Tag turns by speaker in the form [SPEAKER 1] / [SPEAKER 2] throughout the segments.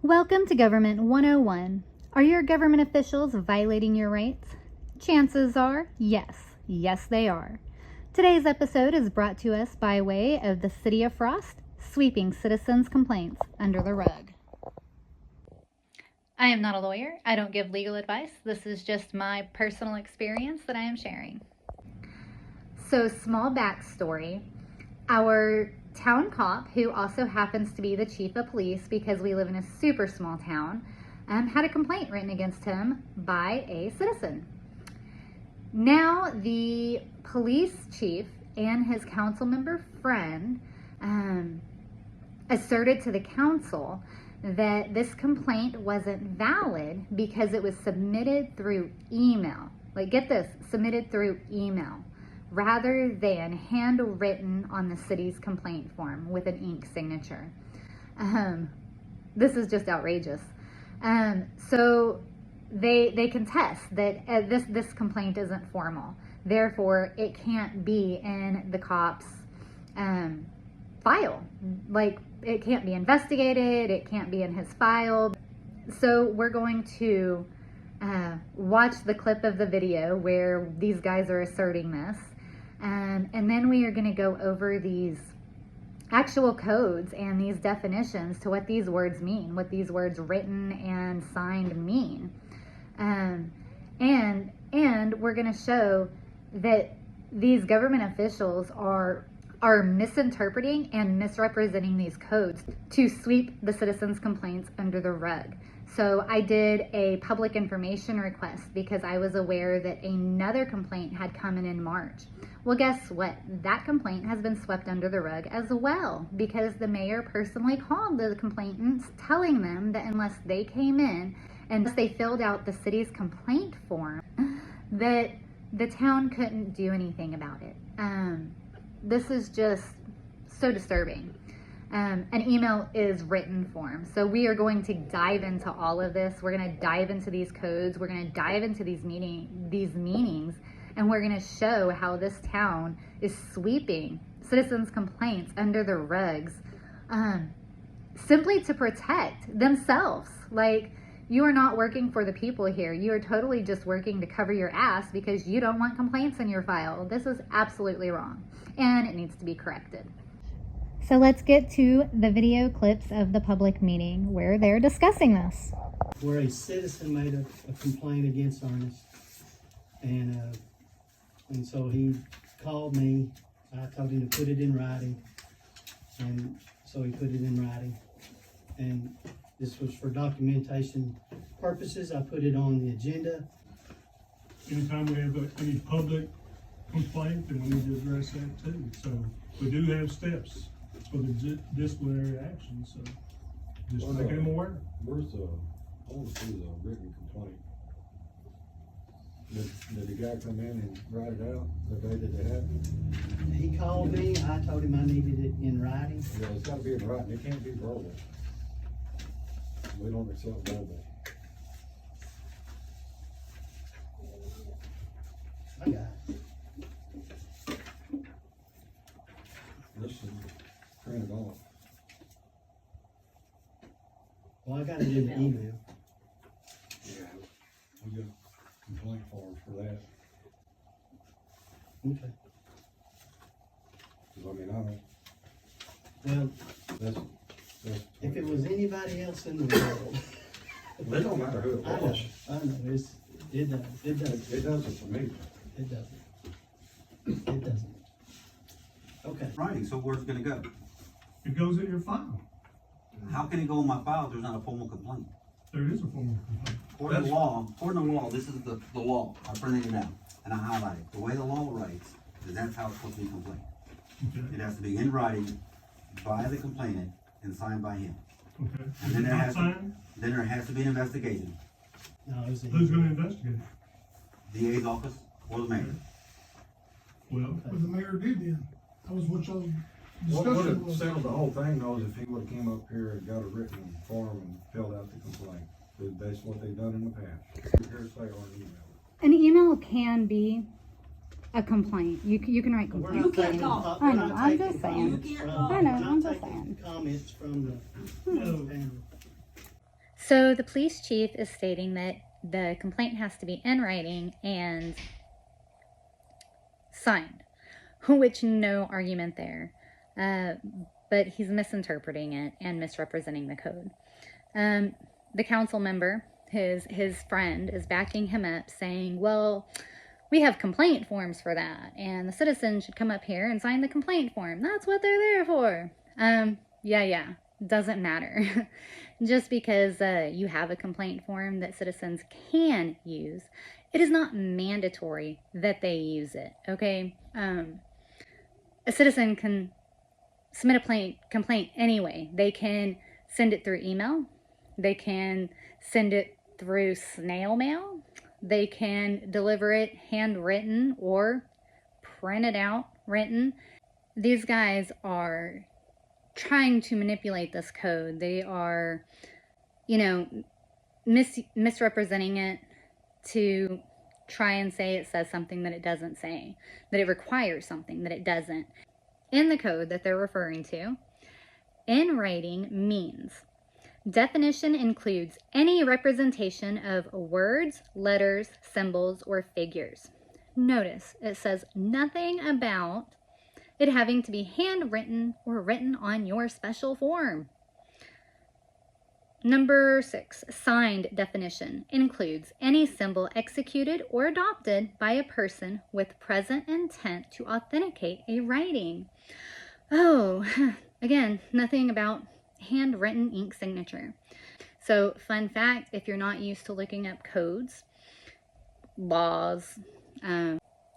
[SPEAKER 1] Welcome to Government 101. Are your government officials violating your rights? Chances are, yes. Yes, they are. Today's episode is brought to us by way of the City of Frost, sweeping citizens' complaints under the rug. I am not a lawyer. I don't give legal advice. This is just my personal experience that I am sharing. So, small backstory. Our town cop, who also happens to be the chief of police because we live in a super small town, had a complaint written against him by a citizen. Now the police chief and his council member friend asserted to the council that this complaint wasn't valid because it was submitted through email. Like, get this, submitted through email, rather than handwritten on the city's complaint form with an ink signature. This is just outrageous. So they contest that this complaint isn't formal. Therefore, it can't be in the cop's file. Like, it can't be investigated. It can't be in his file. So we're going to watch the clip of the video where these guys are asserting this. And then we are going to go over these actual codes and these definitions to what these words mean, what these words written and signed mean. And we're going to show that these government officials are misinterpreting and misrepresenting these codes to sweep the citizens' complaints under the rug. So I did a public information request because I was aware that another complaint had come in March. Well, guess what? That complaint has been swept under the rug as well because the mayor personally called the complainants, telling them that unless they came in and they filled out the city's complaint form, that the town couldn't do anything about it. This is just so disturbing. An email is written form. So we are going to dive into all of this. We're going to dive into these codes. We're going to dive into these meanings. And we're going to show how this town is sweeping citizens' complaints under the rugs simply to protect themselves. Like, you are not working for the people here. You are totally just working to cover your ass because you don't want complaints in your file. This is absolutely wrong, and it needs to be corrected. So let's get to the video clips of the public meeting where they're discussing this.
[SPEAKER 2] Where a citizen made a complaint against Ernest, and so he called me. I told him to put it in writing, and so he put it in writing. And this was for documentation purposes. I put it on the agenda.
[SPEAKER 3] Anytime we have any public complaint, then we need to address that too. So we do have steps for the disciplinary action, so just making them aware.
[SPEAKER 4] Where's I want to see the written complaint. Did the guy come in and write it out the day that it happened?
[SPEAKER 2] He called me. I told him I needed it in writing.
[SPEAKER 4] Yeah, it's got to be in writing. It can't be verbal. We don't accept verbal.
[SPEAKER 2] I got it.
[SPEAKER 4] Listen, print it off.
[SPEAKER 2] Well, I got it in the email.
[SPEAKER 4] Yeah, we got complaint forms for that.
[SPEAKER 2] Okay.
[SPEAKER 4] 'Cause I mean, I don't.
[SPEAKER 2] Well,
[SPEAKER 4] That's
[SPEAKER 2] if it was anybody else in the world,
[SPEAKER 4] it don't matter who it
[SPEAKER 2] I know.
[SPEAKER 4] was.
[SPEAKER 2] It does.
[SPEAKER 4] It doesn't for me.
[SPEAKER 2] It doesn't. It doesn't. Okay.
[SPEAKER 5] Writing, so where's it gonna go?
[SPEAKER 3] It goes in your file.
[SPEAKER 5] How can it go in my file if there's not a formal complaint?
[SPEAKER 3] There is a formal complaint.
[SPEAKER 5] According to law, this is the law. I printed it out and I highlighted. The way the law writes is that's how it's supposed to be complained.
[SPEAKER 3] Okay.
[SPEAKER 5] It has to be in writing by the complainant and signed by him.
[SPEAKER 3] Okay.
[SPEAKER 5] And then
[SPEAKER 3] Not
[SPEAKER 5] there has to be an investigation.
[SPEAKER 2] No, it was
[SPEAKER 3] Who's going to investigate?
[SPEAKER 5] DA's office or the mayor.
[SPEAKER 3] Well,
[SPEAKER 6] But the mayor did then. That was what y'all
[SPEAKER 4] What would
[SPEAKER 6] discussion
[SPEAKER 4] have
[SPEAKER 6] was.
[SPEAKER 4] settled the whole thing though is if he would have came up here and got a written form and filled out the complaint. That's what they've done in the past. Hearsay or an email.
[SPEAKER 1] An email can be a complaint. You can write
[SPEAKER 2] We're
[SPEAKER 1] complaints.
[SPEAKER 2] not taking,
[SPEAKER 7] talk.
[SPEAKER 2] we're
[SPEAKER 1] I know,
[SPEAKER 2] not
[SPEAKER 1] I'm
[SPEAKER 2] taking
[SPEAKER 1] just saying.
[SPEAKER 2] comments
[SPEAKER 7] You can't
[SPEAKER 2] from-
[SPEAKER 7] talk.
[SPEAKER 1] I know,
[SPEAKER 2] we're not
[SPEAKER 1] I'm just
[SPEAKER 2] taking
[SPEAKER 1] saying.
[SPEAKER 2] Comments from the
[SPEAKER 3] No.
[SPEAKER 2] panel.
[SPEAKER 1] So the police chief is stating that the complaint has to be in writing and signed, which no argument there. But he's misinterpreting it and misrepresenting the code. The council member, his friend, is backing him up, saying, well, we have complaint forms for that, and the citizens should come up here and sign the complaint form. That's what they're there for. Yeah, doesn't matter. Just because you have a complaint form that citizens can use, it is not mandatory that they use it, okay? A citizen can submit a complaint anyway. They can send it through email. They can send it through snail mail. They can deliver it handwritten or printed out written. These guys are trying to manipulate this code. They are, misrepresenting it to try and say it says something that it doesn't say, that it requires something that it doesn't. In the code that they're referring to, in writing means definition includes any representation of words, letters, symbols, or figures. Notice it says nothing about it having to be handwritten or written on your special form. Number 6, signed definition includes any symbol executed or adopted by a person with present intent to authenticate a writing. Oh, again, nothing about handwritten ink signature. So, fun fact, if you're not used to looking up codes, laws,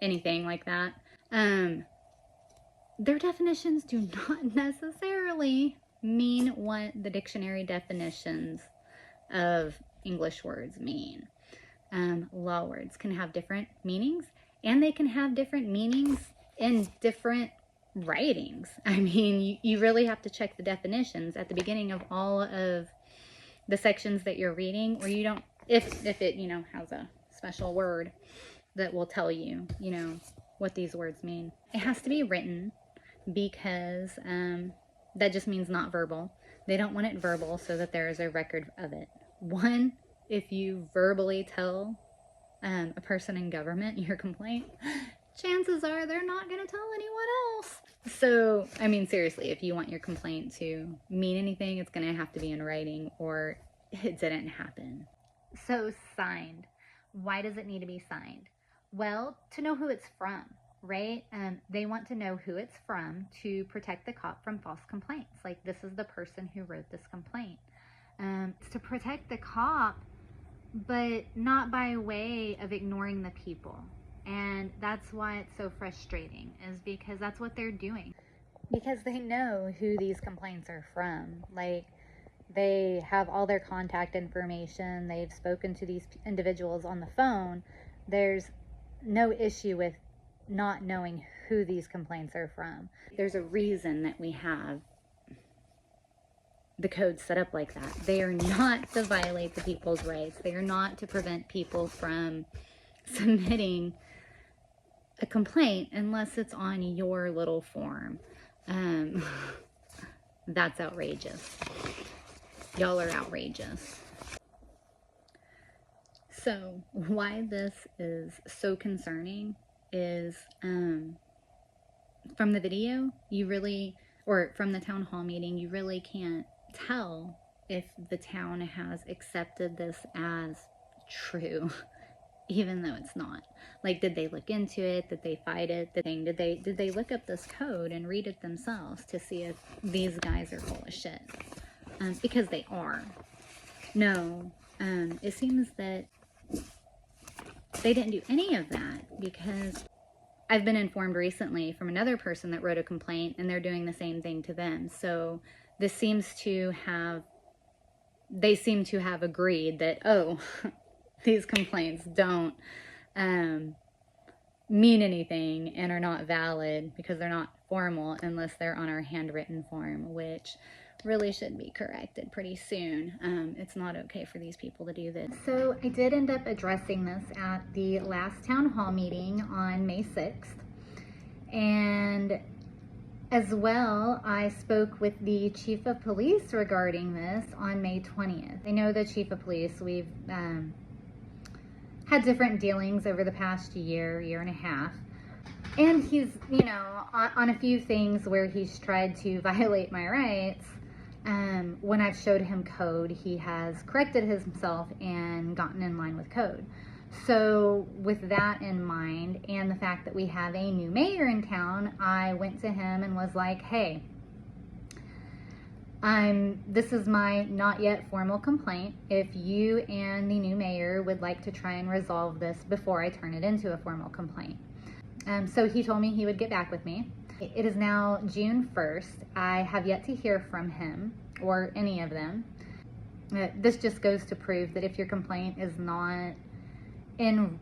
[SPEAKER 1] anything like that, their definitions do not necessarily mean what the dictionary definitions of English words mean. Law words can have different meanings, and they can have different meanings in different writings. I mean, you really have to check the definitions at the beginning of all of the sections that you're reading, or you don't, if it, has a special word that will tell you, what these words mean. It has to be written because that just means not verbal. They don't want it verbal so that there is a record of it. One, if you verbally tell a person in government your complaint, chances are they're not going to tell anyone else. So, I mean, seriously, if you want your complaint to mean anything, it's going to have to be in writing or it didn't happen. So, signed. Why does it need to be signed? Well, to know who it's from, right? They want to know who it's from to protect the cop from false complaints. Like, this is the person who wrote this complaint. It's to protect the cop, but not by way of ignoring the people. And that's why it's so frustrating, is because that's what they're doing. Because they know who these complaints are from. Like, they have all their contact information. They've spoken to these individuals on the phone. There's no issue with not knowing who these complaints are from. There's a reason that we have the code set up like that. They are not to violate the people's rights. They are not to prevent people from submitting a complaint unless it's on your little form. That's outrageous. Y'all are outrageous. So why this is so concerning is from the video, or from the town hall meeting, you really can't tell if the town has accepted this as true, even though it's not. Like, did they look into it? Did they fight it? Did they look up this code and read it themselves to see if these guys are full of shit? Because they are. No, it seems that they didn't do any of that, because I've been informed recently from another person that wrote a complaint and they're doing the same thing to them. So this seems to have, they seem to have agreed that, oh, these complaints don't mean anything and are not valid because they're not formal unless they're on our handwritten form, which really should be corrected pretty soon. It's not okay for these people to do this. So I did end up addressing this at the last town hall meeting on May 6th. And As well, I spoke with the chief of police regarding this on May 20th. I know the chief of police, we've had different dealings over the past year and a half. And he's, you know, on a few things where he's tried to violate my rights, when I've showed him code, he has corrected himself and gotten in line with code. So with that in mind, and the fact that we have a new mayor in town, I went to him and was like, hey, this is my not yet formal complaint. If you and the new mayor would like to try and resolve this before I turn it into a formal complaint. So he told me he would get back with me. It is now June 1st. I have yet to hear from him or any of them. This just goes to prove that if your complaint is not in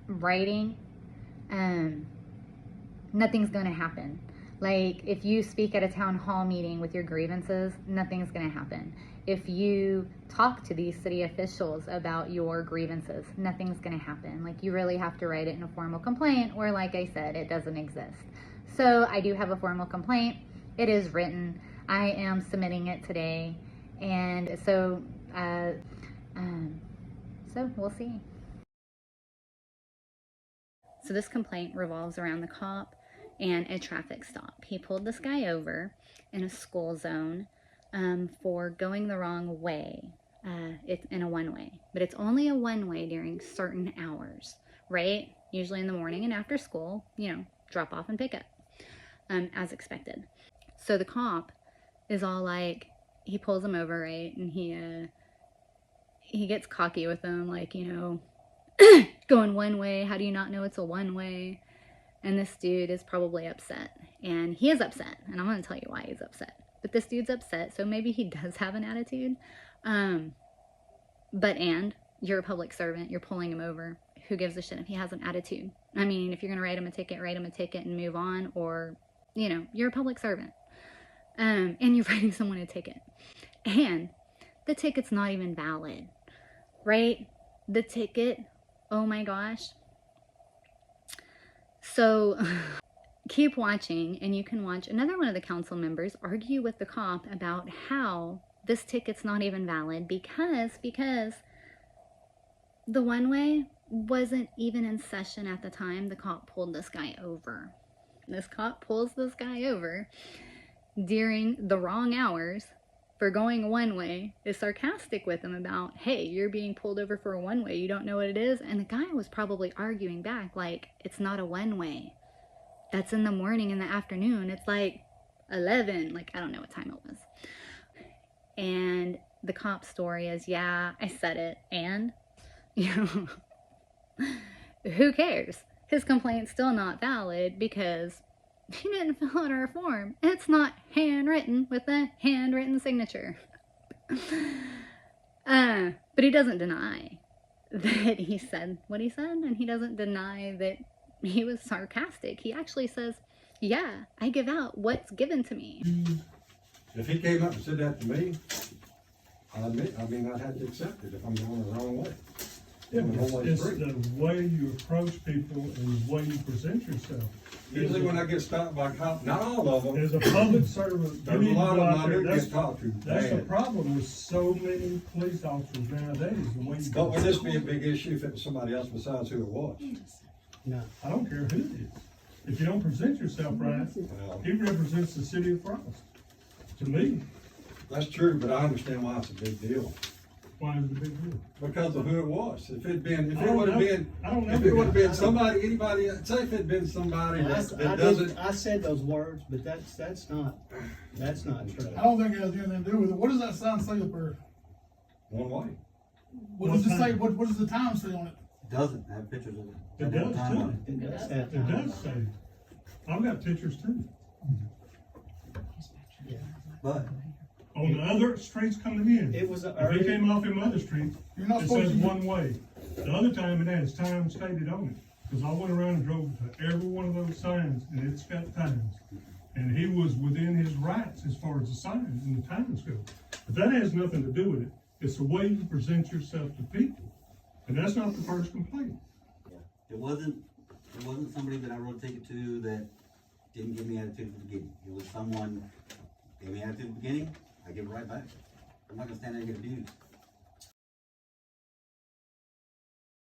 [SPEAKER 1] writing, nothing's going to happen. Like, if you speak at a town hall meeting with your grievances, nothing's going to happen. If you talk to these city officials about your grievances, nothing's going to happen. Like, you really have to write it in a formal complaint, or like I said, it doesn't exist. So I do have a formal complaint. It is written. I am submitting it today. And so we'll see. So this complaint revolves around the cop and a traffic stop. He pulled this guy over in a school zone for going the wrong way. It's in a one-way, but it's only a one-way during certain hours, right? Usually in the morning and after school, you know, drop off and pick up, as expected. So the cop is all like, he pulls him over, right? And he gets cocky with him, like, you know, going one way, how do you not know it's a one-way? And this dude is probably upset, and he is upset, and I'm going to tell you why he's upset. But this dude's upset, so maybe he does have an attitude. And you're a public servant, you're pulling him over. Who gives a shit if he has an attitude? I mean, if you're going to write him a ticket and move on, or, you know, you're a public servant. And you're writing someone a ticket. And the ticket's not even valid, right? The ticket, oh my gosh. So keep watching, and you can watch another one of the council members argue with the cop about how this ticket's not even valid because the one-way wasn't even in session at the time the cop pulled this guy over. This cop pulls this guy over during the wrong hours for going one way, is sarcastic with him about, hey, you're being pulled over for a one-way, you don't know what it is? And the guy was probably arguing back like, it's not a one-way. That's in the morning and the afternoon. It's like 11, like, I don't know what time it was. And the cop's story is, yeah, I said it, and, you know, who cares? His complaint's still not valid because he didn't fill out our form. It's not handwritten with a handwritten signature. But he doesn't deny that he said what he said, and he doesn't deny that he was sarcastic. He actually says, yeah, I give out what's given to me.
[SPEAKER 4] If he came up and said that to me, I'd have to accept it if I'm going the wrong way.
[SPEAKER 3] Yeah,
[SPEAKER 4] I'm
[SPEAKER 3] it's
[SPEAKER 4] always free.
[SPEAKER 3] the way you approach people and the way you present yourself.
[SPEAKER 4] Usually when I get stopped by a cop, not all of them,
[SPEAKER 3] As a public servant,
[SPEAKER 4] there's a lot of them I do get talked to
[SPEAKER 3] That's the
[SPEAKER 4] bad.
[SPEAKER 3] problem with so many police officers nowadays, the way you.
[SPEAKER 4] But would this be a big issue if it was somebody else besides who it was?
[SPEAKER 2] No.
[SPEAKER 3] I don't care who it is. If you don't present yourself right,
[SPEAKER 4] Well,
[SPEAKER 3] he represents the city of Frost. To me,
[SPEAKER 4] that's true, but I understand why it's a big deal.
[SPEAKER 3] why is it a big deal?
[SPEAKER 4] Because of who it was. If it would
[SPEAKER 3] I don't
[SPEAKER 4] have
[SPEAKER 3] know.
[SPEAKER 4] been,
[SPEAKER 3] I don't know.
[SPEAKER 4] if it would have been somebody, anybody, say if it had been somebody that doesn't,
[SPEAKER 2] I said those words, but that's not true.
[SPEAKER 6] I don't think it has anything to do with it. What does that sign say up there?
[SPEAKER 4] one way.
[SPEAKER 6] What does it say? What does the time say on it?
[SPEAKER 5] Doesn't have pictures of it.
[SPEAKER 3] It does
[SPEAKER 5] Time
[SPEAKER 3] too.
[SPEAKER 5] on
[SPEAKER 2] It does have
[SPEAKER 3] It
[SPEAKER 2] time.
[SPEAKER 3] does say, I've got pictures too.
[SPEAKER 2] Yeah.
[SPEAKER 5] But
[SPEAKER 3] On the other streets coming in.
[SPEAKER 2] It was
[SPEAKER 3] If he
[SPEAKER 2] early.
[SPEAKER 3] came off in other streets,
[SPEAKER 6] You're not
[SPEAKER 3] it
[SPEAKER 6] supposed
[SPEAKER 3] says
[SPEAKER 6] to.
[SPEAKER 3] one way. The other time it has time stated on it. Cause I went around and drove to every one of those signs and it's got times. And he was within his rights as far as the signs and the times go. But that has nothing to do with it. It's the way you present yourself to people. And that's not the first complaint.
[SPEAKER 5] it wasn't somebody that I wrote a ticket to that didn't give me attitude at the beginning. It was someone gave me attitude at the beginning, I give it right back. I'm not gonna stand there and get abused.